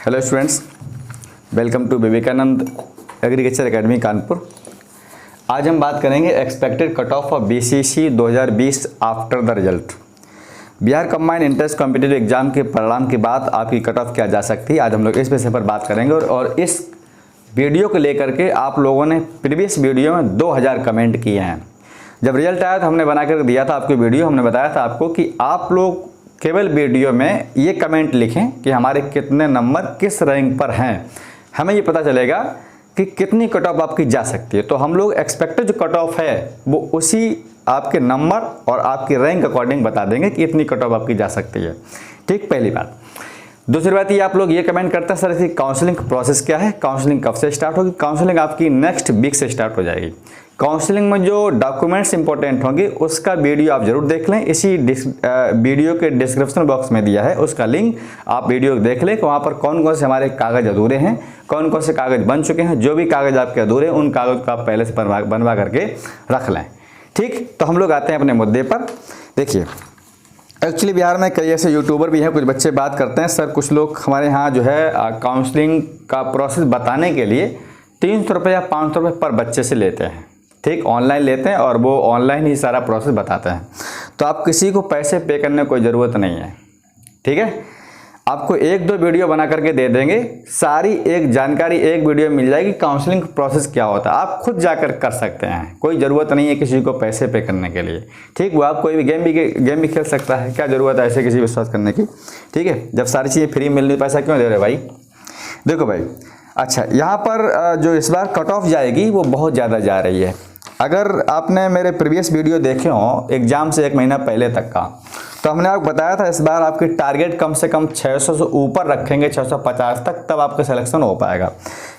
Hello students, welcome to Vivekanand agriculture academy Kanpur. आज हम बात करेंगे expected cut off of BCC 2020 after the result. Bihar combined entrance competitive exam के परिणाम के बाद आपकी कट ऑफ क्या जा सकती है, आज हम लोग इस विषय पर बात करेंगे। और इस वीडियो को लेकर के आप लोगों ने प्रीवियस वीडियो में 2000 कमेंट किए हैं। जब रिजल्ट आया तो हमने बना कर दिया था आपको वीडियो, हमने बताया था आपको कि आप लोग केवल वीडियो में ये कमेंट लिखें कि हमारे कितने नंबर किस रैंक पर हैं, हमें ये पता चलेगा कि कितनी कट ऑफ आपकी जा सकती है। तो हम लोग एक्सपेक्टेड जो कट ऑफ है वो उसी आपके नंबर और आपकी रैंक अकॉर्डिंग बता देंगे कि इतनी कट ऑफ आपकी जा सकती है। ठीक, पहली बात। दूसरी बात ये आप लोग ये कमेंट करते हैं सर इसकी काउंसलिंग प्रोसेस क्या है, काउंसलिंग कब से स्टार्ट होगी। काउंसलिंग आपकी नेक्स्ट वीक से स्टार्ट हो जाएगी। काउंसलिंग में जो डॉक्यूमेंट्स इंपॉर्टेंट होंगे उसका वीडियो आप जरूर देख लें, इसी वीडियो के डिस्क्रिप्शन बॉक्स में दिया है, उसका लिंक आप वीडियो देख लें कि वहाँ पर कौन कौन से हमारे कागज़ अधूरे हैं, कौन कौन से कागज़ बन चुके हैं। जो भी कागज़ आपके अधूरे हैं उन कागज़ को आप पहले से बनवा करके रख लें। ठीक, तो हम लोग आते हैं अपने मुद्दे पर। देखिए, एक्चुअली बिहार में कई ऐसे यूट्यूबर भी हैं, कुछ बच्चे बात करते हैं सर कुछ लोग हमारे यहाँ जो है काउंसलिंग का प्रोसेस बताने के लिए 300 रुपये या 500 रुपये पर बच्चे से लेते हैं। ठीक, ऑनलाइन लेते हैं और वो ऑनलाइन ही सारा प्रोसेस बताते हैं। तो आप किसी को पैसे पे करने की कोई ज़रूरत नहीं है। ठीक है, आपको एक दो वीडियो बना करके दे देंगे, सारी एक जानकारी एक वीडियो में मिल जाएगी। काउंसलिंग प्रोसेस क्या होता है आप खुद जाकर कर सकते हैं, कोई ज़रूरत नहीं है किसी को पैसे पे करने के लिए। ठीक, वो आप कोई भी गेम भी खेल सकता है, क्या ज़रूरत है ऐसे किसी विश्वास करने की। ठीक है, जब सारी चीज़ें फ्री मिल रही पैसा क्यों दे रहे भाई। देखो भाई, अच्छा यहाँ पर जो इस बार कट ऑफ जाएगी वो बहुत ज़्यादा जा रही है। अगर आपने मेरे प्रीवियस वीडियो देखे हों एग्ज़ाम से 1 महीना पहले तक का, तो हमने आपको बताया था इस बार आपकी टारगेट कम से कम 600 से ऊपर रखेंगे, 650 तक, तब आपका सिलेक्शन हो पाएगा।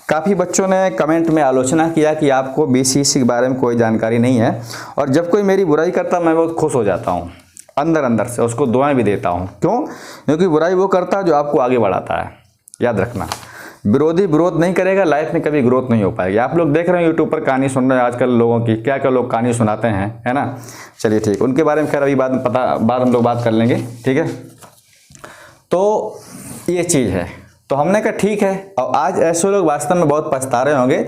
काफ़ी बच्चों ने कमेंट में आलोचना किया कि आपको बीसीसी के बारे में कोई जानकारी नहीं है, और जब कोई मेरी बुराई करता मैं बहुत खुश हो जाता हूँ, अंदर अंदर से उसको दुआएँ भी देता हूँ। क्यों? क्योंकि बुराई वो करता है जो आपको आगे बढ़ाता है। याद रखना, विरोधी विरोध नहीं करेगा लाइफ में कभी ग्रोथ नहीं हो पाएगी। आप लोग देख रहे हैं यूट्यूब पर कहानी सुन रहे हैं आजकल लोगों की, क्या क्या लोग कहानी सुनाते हैं, है ना। चलिए ठीक, उनके बारे में खैर अभी बाद हम लोग बात कर लेंगे। ठीक है, तो ये चीज़ है। तो हमने कहा ठीक है, और आज ऐसे लोग वास्तव में बहुत पछता रहे होंगे।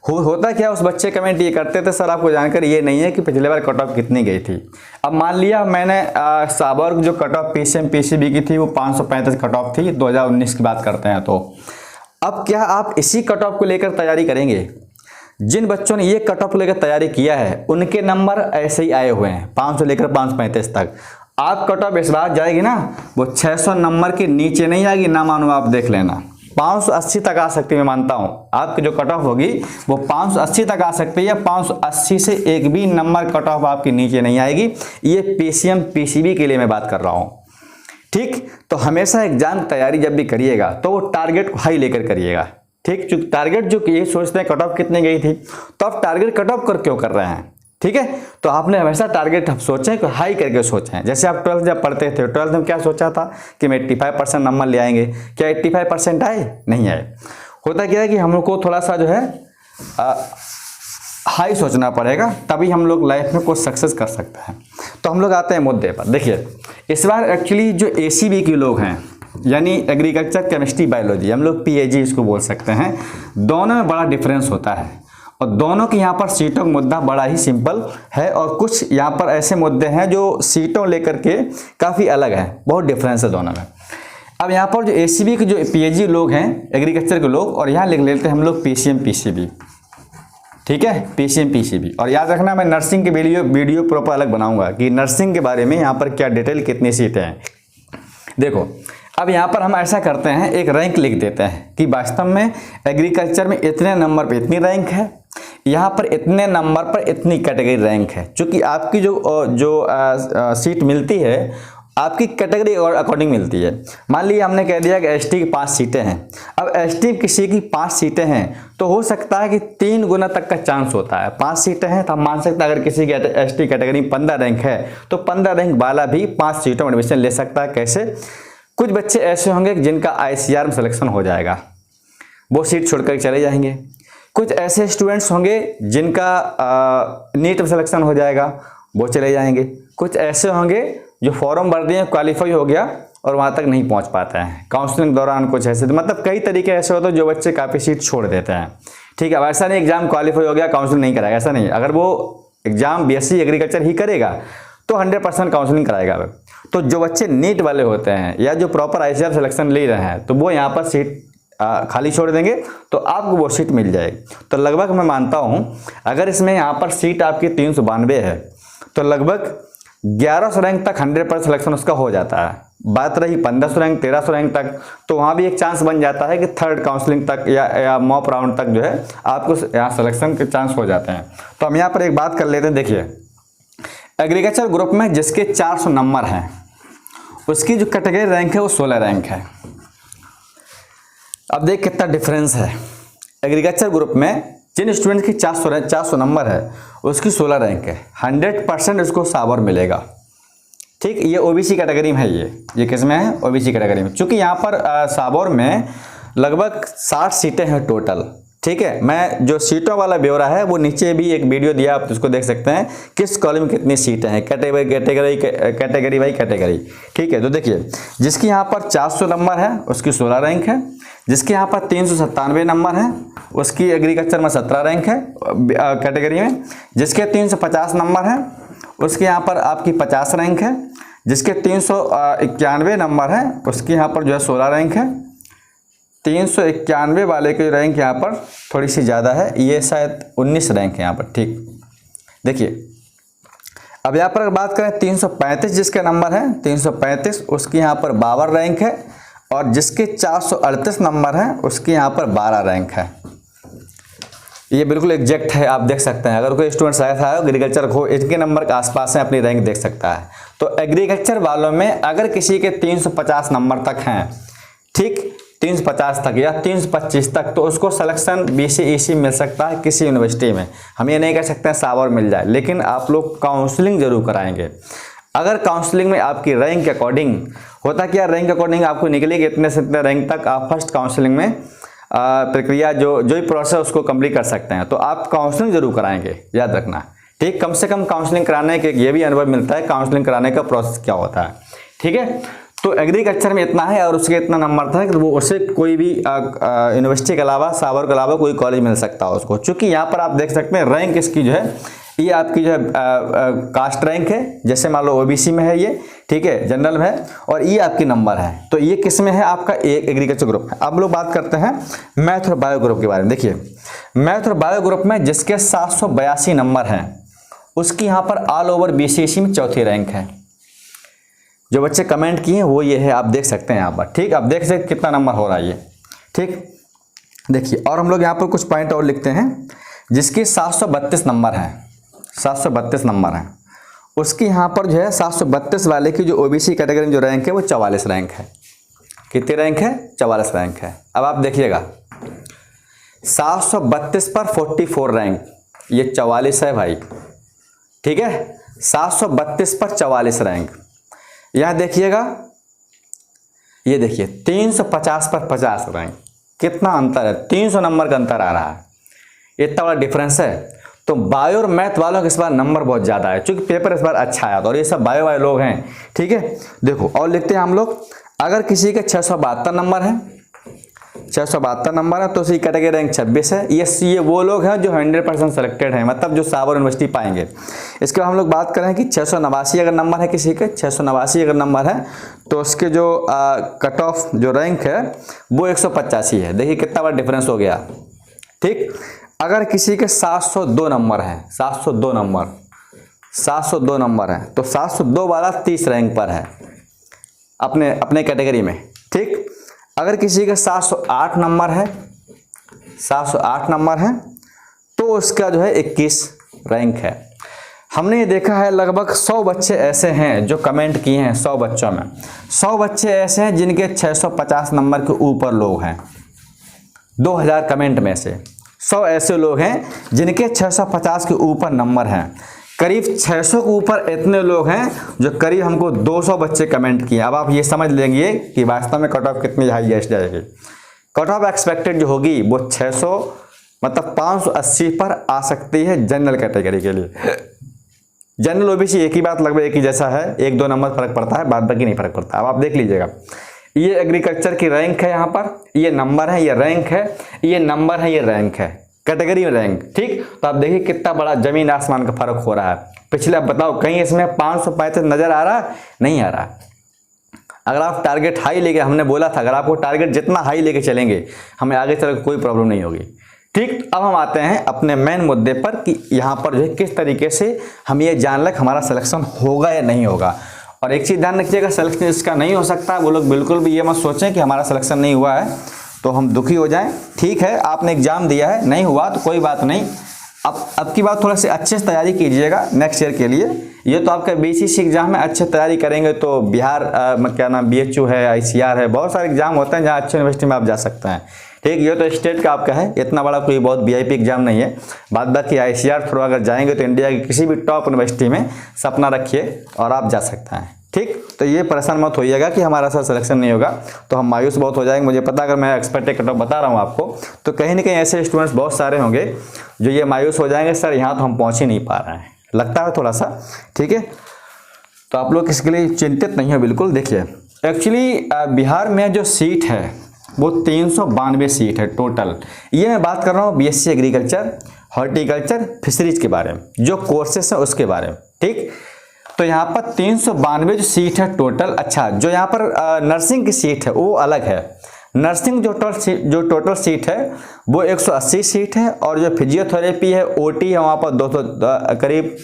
होता क्या, उस बच्चे कमेंट ये करते थे सर आपको जानकारी ये नहीं है कि पिछले बार कट ऑफ कितनी गई थी। अब मान लिया मैंने साबर जो कट ऑफ पीसीएम पीसीबी की थी वो 535 कट ऑफ थी, 2019 की बात करते हैं। तो अब क्या आप इसी कट ऑफ को लेकर तैयारी करेंगे? जिन बच्चों ने ये कट ऑफ लेकर तैयारी किया है उनके नंबर ऐसे ही आए हुए हैं 500 लेकर 535 तक। आप कट ऑफ इस बार जाएगी ना वो 600 नंबर के नीचे नहीं आएगी, ना मानो आप देख लेना 580 तक आ सकती है। मैं मानता हूं आपकी जो कट ऑफ होगी वो 580 तक आ सकती है, 580 से एक भी नंबर कट ऑफ आपके नीचे नहीं आएगी। ये पीसीएम पीसीबी के लिए मैं बात कर रहा हूं। ठीक, तो हमेशा एग्जाम तैयारी जब भी करिएगा तो वो टारगेट को हाई लेकर करिएगा। ठीक, जो टारगेट जो ये सोचते हैं कट ऑफ कितनी गई थी, तो आप टारगेट कट ऑफ कर क्यों कर रहे हैं। ठीक है, तो आपने हमेशा टारगेट सोचें कि हाई करके सोचें। जैसे आप 12th जब पढ़ते थे, 12th में क्या सोचा था कि मैं 85% नंबर ले आएंगे, क्या 85% आए? नहीं आए। होता क्या है कि हम लोग को थोड़ा सा जो है हाई सोचना पड़ेगा, तभी हम लोग लाइफ में कुछ सक्सेस कर सकते हैं। तो हम लोग आते हैं मुद्दे पर। देखिए, इस बार एक्चुअली जो एसीबी के लोग हैं, यानी एग्रीकल्चर केमिस्ट्री बायोलॉजी, हम लोग पीएजी इसको बोल सकते हैं, दोनों में बड़ा डिफरेंस होता है। और दोनों के यहाँ पर सीटों का मुद्दा बड़ा ही सिंपल है, और कुछ यहाँ पर ऐसे मुद्दे हैं जो सीटों लेकर के काफ़ी अलग हैं, बहुत डिफरेंस है दोनों में। अब यहाँ पर जो एसीबी के जो पीएजी लोग हैं एग्रीकल्चर के लोग, और यहाँ लिख लेते हैं हम लोग पीसीएम पीसीबी। ठीक है, पीसीएम पीसीबी। और याद रखना मैं नर्सिंग के वीडियो प्रॉपर अलग बनाऊंगा कि नर्सिंग के बारे में यहाँ पर क्या डिटेल कितनी सीटें हैं। देखो, अब यहाँ पर हम ऐसा करते हैं, एक रैंक लिख देते हैं कि वास्तव में एग्रीकल्चर में इतने नंबर पे इतनी रैंक है, यहाँ पर इतने नंबर पर इतनी कैटेगरी रैंक है। चूँकि आपकी जो सीट मिलती है आपकी कैटेगरी और अकॉर्डिंग मिलती है। मान लीजिए हमने कह दिया कि एसटी की 5 सीटें हैं। अब एसटी किसी की 5 सीटें हैं तो हो सकता है कि 3 गुना तक का चांस होता है। 5 सीटें हैं तो हम मान सकते हैं अगर किसी की एसटी कैटेगरी में 15 रैंक है तो 15 रैंक वाला भी 5 सीटों में एडमिशन ले सकता है। कैसे? कुछ बच्चे ऐसे होंगे जिनका आईसीआर में सिलेक्शन हो जाएगा, वो सीट छोड़कर चले जाएंगे। कुछ ऐसे स्टूडेंट्स होंगे जिनका नीट में सिलेक्शन हो जाएगा, वो चले जाएंगे। कुछ ऐसे होंगे जो फॉर्म भर दिए, क्वालिफाई हो गया और वहाँ तक नहीं पहुँच पाते हैं। काउंसलिंग दौरान कुछ ऐसे, मतलब कई तरीके ऐसे होते हैं जो बच्चे काफ़ी सीट छोड़ देते हैं। ठीक है, अब ऐसा नहीं एग्जाम क्वालिफाई हो गया काउंसलिंग नहीं कराएगा, ऐसा नहीं। अगर वो एग्जाम बीएससी एग्रीकल्चर ही करेगा तो 100% काउंसलिंग कराएगा। तो जो बच्चे नीट वाले होते हैं या जो प्रॉपर आईसीआर सिलेक्शन ले रहे हैं, तो वो यहाँ पर सीट खाली छोड़ देंगे तो आपको वो सीट मिल जाएगी। तो लगभग मैं मानता हूँ अगर इसमें यहाँ पर सीट आपकी 392 है तो लगभग 1100 रैंक तक 100% सिलेक्शन उसका हो जाता है। बात रही 1500 रैंक 1300 रैंक तक, तो वहाँ भी एक चांस बन जाता है कि थर्ड काउंसलिंग तक या मॉक राउंड तक जो है आपको यहाँ सिलेक्शन के चांस हो जाते हैं। तो हम यहाँ पर एक बात कर लेते हैं। देखिए, एग्रीकल्चर ग्रुप में जिसके 400 नंबर हैं उसकी जो कैटेगरी रैंक है वो 16 रैंक है। अब देख कितना डिफरेंस है। एग्रीकल्चर ग्रुप में जिन स्टूडेंट की 400 नंबर है उसकी 16 रैंक है, 100% उसको साबर मिलेगा। ठीक, ये ओबीसी कैटेगरी में है। ये किस में है? ओबीसी कैटेगरी में। चूंकि यहाँ पर साबर में लगभग 60 सीटें हैं टोटल। ठीक है, मैं जो सीटों वाला ब्यौरा है वो नीचे भी एक वीडियो दिया, आप उसको देख सकते हैं किस कॉलम में कितनी सीटें हैं, कैटेगरी बाई कैटेगरी। ठीक है, तो देखिए जिसकी यहाँ पर 400 नंबर है उसकी 16 रैंक है, जिसके यहाँ पर 397 नंबर है उसकी एग्रीकल्चर में 17 रैंक है कैटेगरी में, जिसके 350 नंबर है उसके यहाँ पर आपकी 50 रैंक है, जिसके 391 नंबर है उसकी यहाँ पर जो है 16 रैंक है। 391 वाले की रैंक यहाँ पर थोड़ी सी ज़्यादा है, ये शायद 19 रैंक है यहाँ पर। ठीक, देखिए अब यहाँ पर बात करें 335 जिसके नंबर है 335 उसकी यहाँ पर 52 रैंक है, और जिसके 438 नंबर है उसकी यहाँ पर 12 रैंक है। ये बिल्कुल एग्जैक्ट है, आप देख सकते हैं। अगर कोई स्टूडेंट शायद आया एग्रीकल्चर को इनके नंबर के आसपास है अपनी रैंक देख सकता है। तो एग्रीकल्चर वालों में अगर किसी के 350 नंबर तक हैं, ठीक 350 तक या 325 तक, तो उसको सिलेक्शन बीसीईसी मिल सकता है किसी यूनिवर्सिटी में। हम ये नहीं कह सकते हैं साबर मिल जाए, लेकिन आप लोग काउंसलिंग जरूर कराएंगे। अगर काउंसलिंग में आपकी रैंक के अकॉर्डिंग होता क्या, रैंक अकॉर्डिंग आपको निकलेगी इतने से इतने रैंक तक, आप फर्स्ट काउंसलिंग में प्रक्रिया जो ही प्रोसेस उसको कंप्लीट कर सकते हैं। तो आप काउंसलिंग जरूर कराएंगे, याद रखना। ठीक, कम से कम काउंसलिंग कराने के ये भी अनुभव मिलता है काउंसलिंग कराने का प्रोसेस क्या होता है। ठीक है, तो एग्रीकल्चर में इतना है और उसके इतना नंबर था कि वो उसे कोई भी यूनिवर्सिटी के अलावा साबर के अलावा कोई कॉलेज मिल सकता है उसको। चूँकि यहाँ पर आप देख सकते हैं रैंक इसकी जो है ये आपकी जो है कास्ट रैंक है, जैसे मान लो ओबीसी में है ये, ठीक है, जनरल में है, और ये आपकी नंबर है। तो ये किस में है? आपका एक एग्रीकल्चर ग्रुप है। अब लोग बात करते हैं मैथ और बायो ग्रुप के बारे में। देखिए मैथ और बायो ग्रुप में जिसके 782 नंबर हैं उसकी यहाँ पर ऑल ओवर बीसीएसई में चौथी रैंक है। जो बच्चे कमेंट किए हैं वो ये है, आप देख सकते हैं यहाँ पर। ठीक, आप देख सकते कितना नंबर हो रहा है ये। ठीक, देखिए और हम लोग यहाँ पर कुछ पॉइंट और लिखते हैं। जिसके 732 नंबर हैं, 732 नंबर हैं, उसकी यहाँ पर जो है 732 वाले की जो ओबीसी कैटेगरी में जो रैंक है वो 44 रैंक है। कितनी रैंक है? 44 रैंक है। अब आप देखिएगा 732 पर 44 रैंक, ये 44 है भाई। ठीक है, 732 पर 44 रैंक। यहाँ देखिएगा, ये देखिए 350 पर 50 रैंक, कितना अंतर है, 300 नंबर का अंतर आ रहा है, इतना बड़ा डिफरेंस है। तो बायो और मैथ वालों के इस बार नंबर बहुत ज़्यादा है, क्योंकि पेपर इस बार अच्छा आया था और ये सब बायो वाले लोग हैं। ठीक है, देखो और लिखते हैं हम लोग, अगर किसी के 672 नंबर है, 672 नंबर है तो उसकी कैटेगरी रैंक 26 है। ये वो लोग हैं जो 100% सेलेक्टेड हैं, मतलब जो साबर यूनिवर्सिटी पाएंगे। इसके बाद हम लोग बात करें कि 689 अगर नंबर है किसी के, 689 अगर नंबर है तो उसके जो कट ऑफ जो रैंक है वो 185 है। देखिए कितना बड़ा डिफरेंस हो गया। ठीक, अगर किसी के 702 नंबर है, 702 नंबर है तो 702 वाला 30 रैंक पर है अपने कैटेगरी में। ठीक, अगर किसी के 708 नंबर है, 708 नंबर है तो उसका जो है 21 रैंक है। हमने ये देखा है लगभग 100 बच्चे ऐसे हैं जो कमेंट किए हैं। 100 बच्चों में 100 बच्चे ऐसे हैं जिनके 650 नंबर के ऊपर लोग हैं। 2000 कमेंट में से 100 ऐसे लोग हैं जिनके 650 के ऊपर नंबर हैं। करीब 600 के ऊपर इतने लोग हैं जो करीब हमको 200 बच्चे कमेंट किए। अब आप ये समझ लेंगे कि वास्तव में कट ऑफ कितनी हाईएस्ट जाएगी। कट ऑफ एक्सपेक्टेड जो होगी वो 600 मतलब 580 पर आ सकती है जनरल कैटेगरी के लिए। जनरल ओबीसी एक ही बात, लगभग एक ही जैसा है, 1-2 नंबर फर्क पड़ता है, बाद बाकी नहीं फर्क पड़ता। अब आप देख लीजिएगा, ये एग्रीकल्चर की रैंक है, यहाँ पर ये नंबर है, ये रैंक है, ये नंबर है, ये रैंक है, कैटेगरी में रैंक। ठीक, तो आप देखिए कितना बड़ा जमीन आसमान का फर्क हो रहा है। पिछले आप बताओ कहीं इसमें 535 नजर आ रहा है? नहीं आ रहा। अगर आप टारगेट हाई लेके, हमने बोला था अगर आपको टारगेट जितना हाई लेके चलेंगे हमें आगे चलकर कोई प्रॉब्लम नहीं होगी। ठीक, अब हम आते हैं अपने मेन मुद्दे पर कि यहाँ पर जो है किस तरीके से हम ये जान लें हमारा सिलेक्शन होगा या नहीं होगा। और एक चीज़ ध्यान रखिएगा, सिलेक्शन इसका नहीं हो सकता, वो लोग बिल्कुल भी ये मत सोचें कि हमारा सिलेक्शन नहीं हुआ है तो हम दुखी हो जाएं। ठीक है, आपने एग्जाम दिया है, नहीं हुआ तो कोई बात नहीं। अब की बात थोड़ा सी अच्छे से तैयारी कीजिएगा नेक्स्ट ईयर के लिए। ये तो आपका बीसीसी एग्जाम है, अच्छे तैयारी करेंगे तो बिहार क्या नाम बीएचयू है, आईसीआर है, बहुत सारे एग्जाम होते हैं जहाँ अच्छे यूनिवर्सिटी में आप जा सकते हैं। ठीक, ये तो स्टेट का आपका है, इतना बड़ा कोई बहुत वीआईपी एग्जाम नहीं है। बाद बाकी आईसीआर थ्रू अगर जाएंगे तो इंडिया की किसी भी टॉप यूनिवर्सिटी में सपना रखिए और आप जा सकते हैं। ठीक, तो ये परेशान मत होइएगा कि हमारा सर सिलेक्शन नहीं होगा तो हम मायूस बहुत हो जाएंगे। मुझे पता, अगर मैं एक्सपेक्टेड कट ऑफ बता रहा हूँ आपको तो कहीं ना कहीं ऐसे स्टूडेंट्स बहुत सारे होंगे जो ये मायूस हो जाएंगे, सर यहाँ तो हम पहुँच ही नहीं पा रहे हैं, लगता है थोड़ा सा। ठीक है, तो आप लोग इसके लिए चिंतित नहीं हो बिल्कुल। देखिए एक्चुअली बिहार में जो सीट है वो 392 सीट है टोटल। ये मैं बात कर रहा हूँ बीएससी एग्रीकल्चर, हॉर्टिकल्चर, फिशरीज के बारे में, जो कोर्सेस है उसके बारे में। ठीक, तो यहाँ पर 392 जो सीट है टोटल। अच्छा, जो यहाँ पर नर्सिंग की सीट है वो अलग है। नर्सिंग जो टोटल सीट है वो 180 सीट है, और जो फिजियोथेरेपी है, ओटी है, वहाँ पर 200 करीब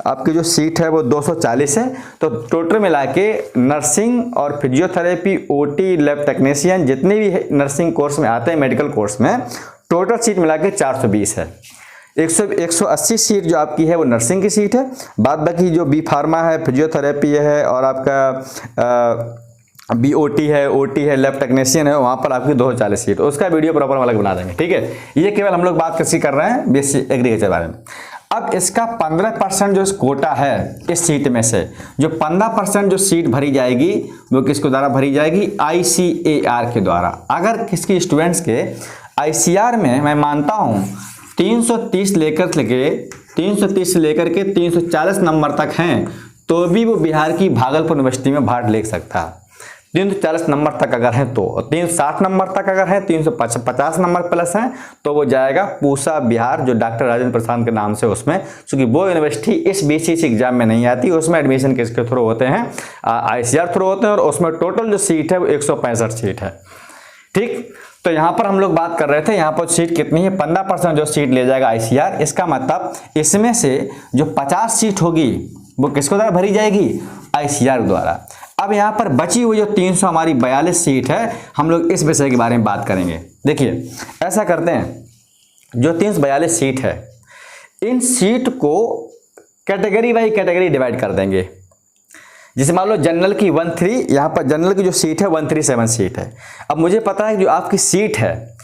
आपकी जो सीट है वो 240 है। तो टोटल मिला के नर्सिंग और फिजियोथेरेपी, ओटी, लैब टेक्नीशियन, जितने भी नर्सिंग कोर्स में आते हैं, मेडिकल कोर्स में, टोटल सीट मिला के 420 है। 180 सीट जो आपकी है वो नर्सिंग की सीट है, बाद बाकी जो बी फार्मा है, फिजियोथेरेपी है, और आपका बीओटी है, ओटी है, लैब टेक्नीशियन है, वहाँ पर आपकी 240 सीट, उसका वीडियो प्रॉपर अलग बना देंगे। ठीक है, ये केवल हम लोग बात कैसी कर रहे हैं बीएससी एग्रीकल्चर के बारे में। अब इसका 15% जो कोटा है इस सीट में से, जो 15% जो सीट भरी जाएगी वो किसके द्वारा भरी जाएगी? आईसीएआर के द्वारा। अगर किसकी स्टूडेंट्स के आईसीआर में मैं मानता हूँ 330 से लेकर के 340 नंबर तक हैं तो भी वो बिहार की भागलपुर यूनिवर्सिटी में भाग ले सकता है। 340 नंबर तक अगर है तो, 360 नंबर तक अगर है, 350 नंबर प्लस है तो वो जाएगा पूसा बिहार, जो डॉक्टर राजेंद्र प्रसाद के नाम से, उसमें क्योंकि वो यूनिवर्सिटी इस बीसीसी एग्जाम में नहीं आती, उसमें एडमिशन किसके थ्रू होते हैं? आईसीआर थ्रू होते हैं, और उसमें टोटल जो सीट है वो 165 सीट है। ठीक, तो यहाँ पर हम लोग बात कर रहे थे, यहाँ पर सीट कितनी है? 15% जो सीट ले जाएगा आईसीआर। इसका मतलब इसमें से जो 50 सीट होगी वो किसके द्वारा भरी जाएगी? आईसीआर द्वारा। अब यहाँ पर बची हुई जो 300 हमारी 42 सीट है, हम लोग इस विषय के बारे में बात करेंगे। देखिए ऐसा करते हैं, जो 342 सीट है इन सीट को कैटेगरी बाई कैटेगरी डिवाइड कर देंगे। जैसे मान लो जनरल की 13, यहाँ पर जनरल की जो सीट है 137 सीट है। अब मुझे पता है कि जो आपकी सीट है,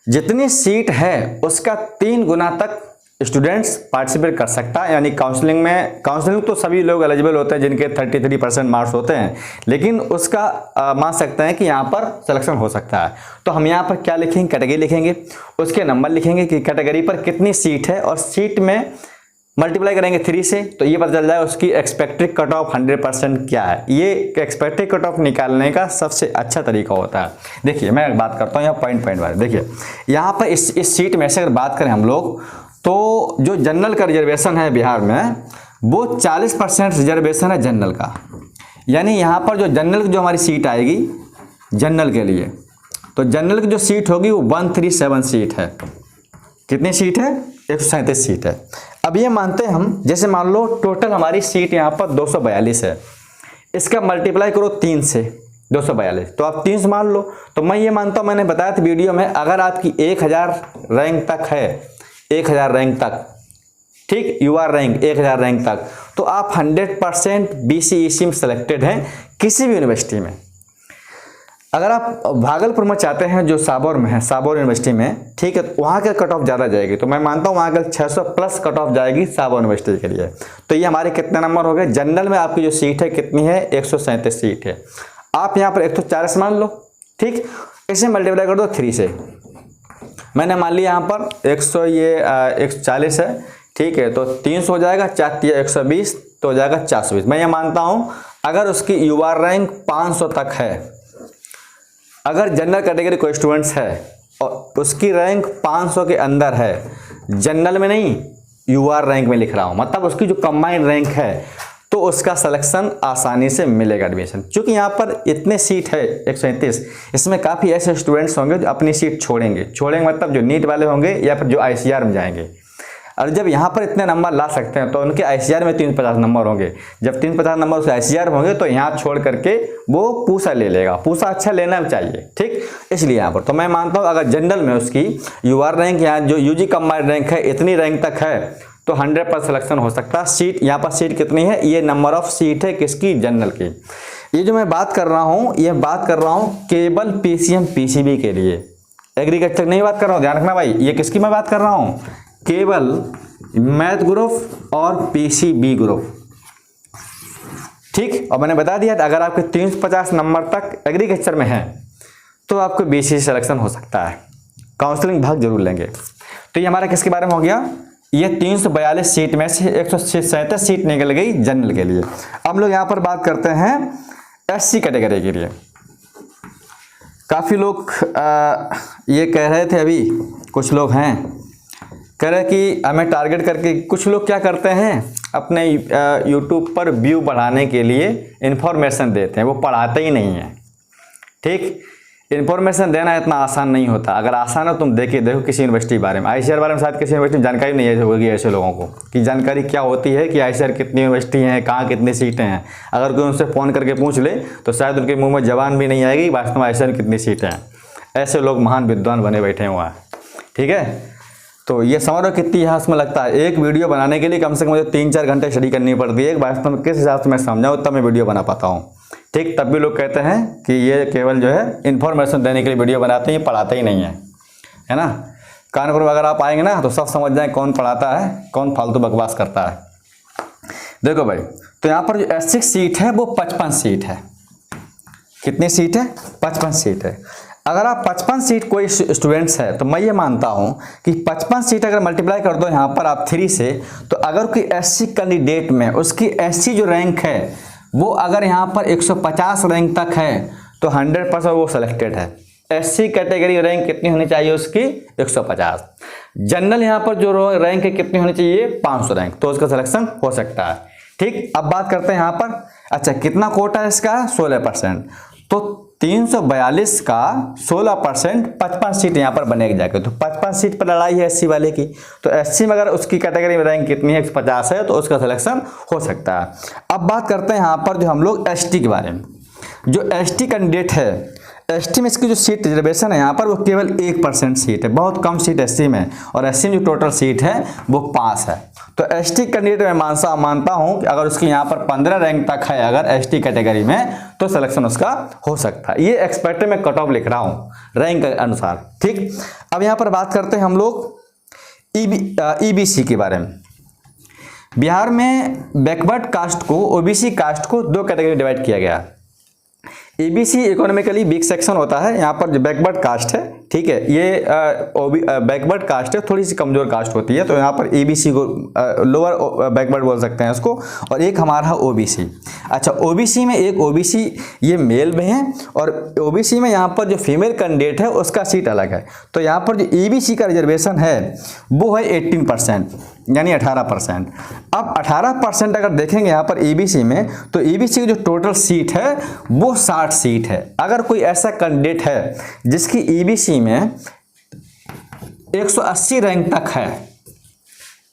जितनी सीट है उसका 3 गुना तक स्टूडेंट्स पार्टिसिपेट कर सकता है। यानी काउंसलिंग में, काउंसलिंग तो सभी लोग एलिजिबल होते हैं जिनके 33% मार्क्स होते हैं, लेकिन उसका मान सकते हैं कि यहाँ पर सिलेक्शन हो सकता है। तो हम यहाँ पर क्या लिखेंगे? कैटेगरी लिखेंगे, उसके नंबर लिखेंगे कि कैटेगरी पर कितनी सीट है, और सीट में मल्टीप्लाई करेंगे 3 से, तो ये पता चल जाए उसकी एक्सपेक्टेड कट ऑफ 100% क्या है। ये एक्सपेक्टेड कट ऑफ निकालने का सबसे अच्छा तरीका होता है। देखिए मैं बात करता हूँ यहाँ पॉइंट वाइज। देखिए यहाँ पर इस सीट में से अगर बात करें हम लोग, तो जो जनरल का रिजर्वेशन है बिहार में वो 40% रिजर्वेशन है जनरल का। यानी यहाँ पर जो जनरल की जो हमारी सीट आएगी जनरल के लिए, तो जनरल की जो सीट होगी वो 137 सीट है। कितनी सीट है? 137 सीट है। अब ये मानते हैं हम, जैसे मान लो टोटल हमारी सीट यहाँ पर 242 है, इसका मल्टीप्लाई करो 3 से, 242, तो आप 3 से मान लो। तो मैं ये मानता हूँ, मैंने बताया था वीडियो में, अगर आपकी 1000 रैंक तक है, 1000 रैंक तक, ठीक, यूआर रैंक 1000 रैंक तक, तो आप 100% बीसीईसी में सिलेक्टेड हैं किसी भी यूनिवर्सिटी में। अगर आप भागलपुर में चाहते हैं, जो साबौर में है, साबौर यूनिवर्सिटी में, ठीक है, तो वहाँ का कट ऑफ ज़्यादा जाएगी। तो मैं मानता हूँ वहाँ का 600 प्लस कट ऑफ जाएगी साबौर यूनिवर्सिटी के लिए। तो ये हमारे कितने नंबर हो गए? जनरल में आपकी जो सीट है कितनी है? 137 सीट है। आप यहाँ पर 140 मान लो, ठीक, इसे मल्टीप्लाई कर दो 3 से। मैंने मान लिया यहाँ पर 140 है, ठीक है, तो 300 हो जाएगा, 4 × 120, तो हो जाएगा 420। मैं ये मानता हूँ अगर उसकी यूआर रैंक 500 तक है, अगर जनरल कैटेगरी कोई स्टूडेंट्स है और उसकी रैंक 500 के अंदर है, जनरल में नहीं यूआर रैंक में लिख रहा हूँ, मतलब उसकी जो कंबाइंड रैंक है, तो उसका सिलेक्शन आसानी से मिलेगा एडमिशन। क्योंकि यहाँ पर इतने सीट है 137, इसमें काफ़ी ऐसे स्टूडेंट्स होंगे जो अपनी सीट छोड़ेंगे मतलब जो नीट वाले होंगे या फिर जो आईसीआर में जाएंगे। और जब यहाँ पर इतने नंबर ला सकते हैं तो उनके आईसीआर में 350 नंबर होंगे। जब 350 नंबर उसके आईसीआर में होंगे तो यहाँ छोड़ करके वो पूसा ले लेगा। पूसा अच्छा लेना चाहिए, ठीक। इसलिए यहाँ पर तो मैं मानता हूँ अगर जनरल में उसकी यूआर रैंक यहाँ जो यूजी कंबाइंड रैंक है इतनी रैंक तक है तो 100% सिलेक्शन हो सकता है। सीट यहाँ पर सीट कितनी है, ये नंबर ऑफ सीट है किसकी, जनरल की। ये जो मैं बात कर रहा हूँ ये बात कर रहा हूँ केवल पीसीएम पीसीबी के लिए, एग्रीकल्चर नहीं बात कर रहा हूँ, ध्यान रखना भाई। ये किसकी मैं बात कर रहा हूँ, केवल मैथ ग्रुप और पीसीबी ग्रुप, ठीक। और मैंने बता दिया था अगर आपके 350 नंबर तक एग्रीकल्चर में है तो आपको बीसीसी सिलेक्शन हो सकता है, काउंसलिंग भाग जरूर लेंगे। तो ये हमारा किसके बारे में हो गया, ये 342 सीट में से 137 सीट निकल गई जनरल के लिए। अब लोग यहाँ पर बात करते हैं एससी कैटेगरी के लिए। काफ़ी लोग ये कह रहे थे, अभी कुछ लोग हैं कह रहे कि हमें टारगेट करके, कुछ लोग क्या करते हैं अपने यूट्यूब पर व्यू बढ़ाने के लिए इन्फॉर्मेशन देते हैं, वो पढ़ाते ही नहीं है, ठीक। इन्फॉर्मेशन देना इतना आसान नहीं होता। अगर आसान हो तुम देखो किसी यूनिवर्सिटी के बारे में, आईसीआर बारे में शायद किसी यूनिवर्सिटी में जानकारी नहीं है होगी ऐसे लोगों को कि जानकारी क्या होती है कि आईसीआर कितनी यूनिवर्सिटी हैं, कहाँ कितनी सीटें हैं। अगर कोई उनसे फ़ोन करके पूछ ले तो शायद उनके मुंह में जबान भी नहीं आएगी वास्तव में आईसीआर कितनी सीटें हैं। ऐसे लोग महान विद्वान बने बैठे हुए हैं, ठीक है। तो ये समझ लो कितनी यहाँ उसमें लगता है, एक वीडियो बनाने के लिए कम से कम मुझे 3-4 घंटे स्टडी करनी पड़ती है। वास्तव में किस हिसाब से मैं समझाऊँ तब मैं वीडियो बना पाता हूँ, ठीक। तब भी लोग कहते हैं कि ये केवल जो है इन्फॉर्मेशन देने के लिए वीडियो बनाते हैं, ये पढ़ाते ही नहीं है ना। कानपुर में अगर आप आएंगे ना तो सब समझ जाएं कौन पढ़ाता है, कौन फालतू बकवास करता है। देखो भाई, तो यहाँ पर जो एस6 सीट है वो 55 सीट है। कितनी सीट है, 55 सीट है। अगर आप 55 सीट कोई स्टूडेंट्स है तो मैं ये मानता हूँ कि 55 सीट अगर मल्टीप्लाई कर दो यहाँ पर आप 3 से, तो अगर कोई एससी कैंडिडेट में उसकी एससी जो रैंक है वो अगर यहाँ पर 150 रैंक तक है तो 100% वो सिलेक्टेड है। एससी कैटेगरी रैंक कितनी होनी चाहिए उसकी, 150। जनरल यहाँ पर जो रैंक है कितनी होनी चाहिए, 500 रैंक, तो उसका सिलेक्शन हो सकता है, ठीक। अब बात करते हैं यहाँ पर, अच्छा कितना कोटा है इसका, 16%। तो 342 का 16% 55 सीट यहाँ पर बनेगी जाके, तो 55 सीट पर लड़ाई है एससी वाले की। तो एससी में अगर उसकी कैटेगरी में रैंक कितनी है, 150 है, तो उसका सिलेक्शन हो सकता है। अब बात करते हैं यहाँ पर जो हम लोग एसटी के बारे में। जो एसटी कैंडिडेट है, एसटी में इसकी जो सीट रिजर्वेशन है यहाँ पर वो केवल 1% सीट है, बहुत कम सीट एससी में, और एससी में जो टोटल सीट है वो 5 है। तो एसटी कैंडिडेट मैं मानता हूँ कि अगर उसकी यहाँ पर 15 रैंक तक है अगर एसटी कैटेगरी में तो सिलेक्शन उसका हो सकता है। ये एक्सपेक्टेड में कट ऑफ लिख रहा हूँ रैंक के अनुसार, ठीक। अब यहाँ पर बात करते हैं हम लोग ईबीसी के बारे में। बिहार में बैकवर्ड कास्ट को, ओबीसी कास्ट को 2 कैटेगरी डिवाइड किया गया। ईबीसी इकोनॉमिकली वीक सेक्शन होता है, यहाँ पर जो बैकवर्ड कास्ट है, ठीक है, ये बैकवर्ड कास्ट है, थोड़ी सी कमजोर कास्ट होती है, तो यहाँ पर ईबीसी को लोअर बैकवर्ड बोल सकते हैं इसको, और एक हमारा ओबीसी। अच्छा, ओबीसी में एक ओबीसी ये मेल में है, और ओबीसी में यहाँ पर जो फीमेल कैंडिडेट है उसका सीट अलग है। तो यहाँ पर जो ईबीसी का रिजर्वेशन है वो है 18%, यानी 18%। अब 18% अगर देखेंगे यहाँ पर ईबीसी में, तो ईबीसी की जो टोटल सीट है वो 60 सीट है। अगर कोई ऐसा कैंडिडेट है जिसकी ईबीसी में 180 रैंक तक है,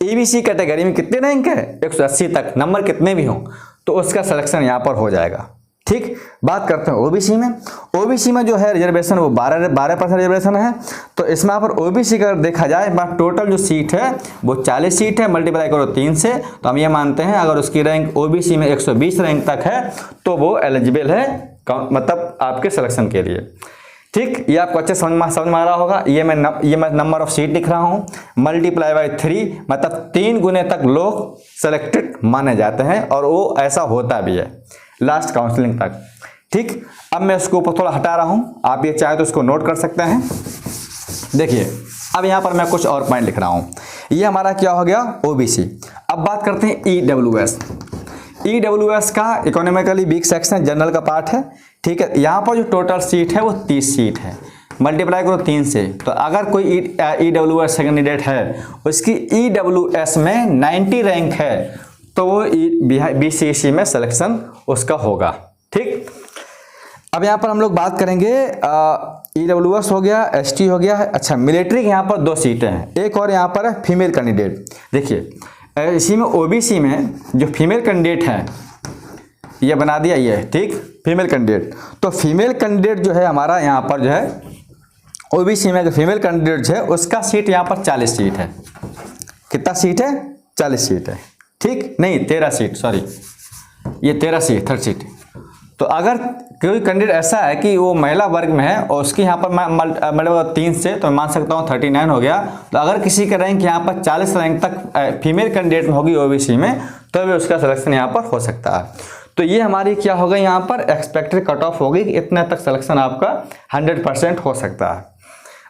ईबीसी कैटेगरी में कितने रैंक है, 180 तक, नंबर कितने भी हों, तो उसका सिलेक्शन यहाँ पर हो जाएगा, ठीक। बात करते हैं ओबीसी में। ओबीसी में जो है रिजर्वेशन वो 12% रिजर्वेशन है। तो इसमें यहाँ पर ओबीसी का देखा जाए टोटल जो सीट है वो 40 सीट है, मल्टीप्लाई करो 3 से, तो हम ये मानते हैं अगर उसकी रैंक ओबीसी में 120 रैंक तक है तो वो एलिजिबल है, मतलब आपके सिलेक्शन के लिए, ठीक। ये आपको अच्छे समझ में आ रहा होगा। ये मैं नंबर ऑफ सीट लिख रहा हूँ, मल्टीप्लाई बाय 3, मतलब 3 गुने तक लोग सेलेक्टेड माने जाते हैं, और वो ऐसा होता भी है लास्ट काउंसलिंग तक, ठीक। अब मैं इसको ऊपर थोड़ा हटा रहा हूँ, आप ये चाहे तो इसको नोट कर सकते हैं। देखिए, अब यहाँ पर मैं कुछ और पॉइंट लिख रहा हूँ। ये हमारा क्या हो गया, ओबीसी। अब बात करते हैं ईडब्ल्यूएस। EWS का इकोनॉमिकली वीक सेक्शन जनरल का पार्ट है, ठीक है। यहाँ पर जो टोटल सीट है वो 30 सीट है, मल्टीप्लाई करो 3 से। तो अगर कोई EWS कैंडिडेट है उसकी EWS में 90 रैंक है तो वो BCEC में सिलेक्शन उसका होगा, ठीक। अब यहाँ पर हम लोग बात करेंगे EWS हो गया, ST हो गया है। अच्छा, मिलिट्री के यहाँ पर 2 सीटें हैं, एक और यहाँ पर है फीमेल कैंडिडेट। देखिए इसी में OBC में जो फीमेल कैंडिडेट है ये बना दिया ये, ठीक, फीमेल कैंडिडेट। तो फीमेल कैंडिडेट जो है हमारा यहाँ पर जो है OBC में फीमेल कैंडिडेट है उसका सीट यहाँ पर 40 सीट है। कितना सीट है? 40 सीट है, ठीक, नहीं 13 सीट, सॉरी ये 13 सीट, 3rd सीट। तो अगर कोई कैंडिडेट ऐसा है कि वो महिला वर्ग में है और उसकी यहाँ पर मतलब 3 से तो मैं मान सकता हूँ 39 हो गया। तो अगर किसी का रैंक यहाँ पर 40 रैंक तक फीमेल कैंडिडेट में होगी OBC में तो भी उसका सिलेक्शन यहाँ पर हो सकता है। तो ये हमारी क्या होगा, यहाँ पर एक्सपेक्टेड कट ऑफ होगी कि इतने तक सिलेक्शन आपका 100% हो सकता है।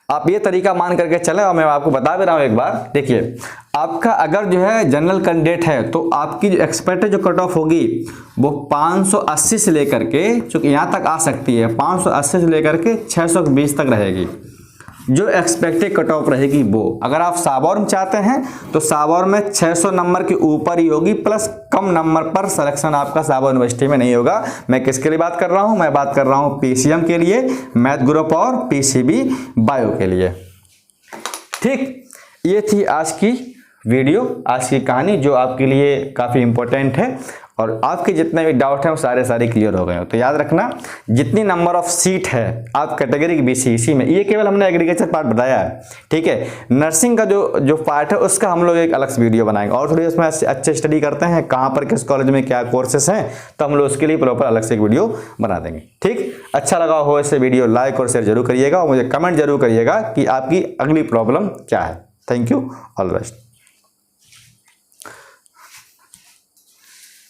आप ये तरीका मान करके चलें और मैं आपको बता भी रहा हूँ एक बार। देखिए आपका अगर जो है जनरल कैंडिडेट है तो आपकी जो एक्सपेक्टेड जो कट ऑफ होगी वो 580 से लेकर के, चूँकि यहाँ तक आ सकती है, 580 से लेकर के 620 तक रहेगी जो एक्सपेक्टेड कट ऑफ रहेगी वो। अगर आप साबौर में चाहते हैं तो साबौर में 600 नंबर के ऊपर ही होगी, प्लस कम नंबर पर सिलेक्शन आपका साबौर यूनिवर्सिटी में नहीं होगा। मैं किसके लिए बात कर रहा हूं? मैं बात कर रहा हूं PCM के लिए, मैथ ग्रुप और PCB बायो के लिए, ठीक। ये थी आज की वीडियो, आज की कहानी जो आपके लिए काफ़ी इंपॉर्टेंट है और आपके जितने भी डाउट हैं वो सारे क्लियर हो गए हो। तो याद रखना जितनी नंबर ऑफ सीट है आप कैटेगरी की BCEC में, ये केवल हमने एग्रीकल्चर पार्ट बताया है, ठीक है। नर्सिंग का जो पार्ट है उसका हम लोग एक अलग से वीडियो बनाएंगे और थोड़ी उसमें अच्छे स्टडी करते हैं कहाँ पर किस कॉलेज में क्या कोर्सेस हैं, तो हम लोग उसके लिए प्रॉपर अलग से एक वीडियो बना देंगे, ठीक। अच्छा लगा हो ऐसे वीडियो लाइक और शेयर जरूर करिएगा और मुझे कमेंट जरूर करिएगा कि आपकी अगली प्रॉब्लम क्या है। Thank you, all the best.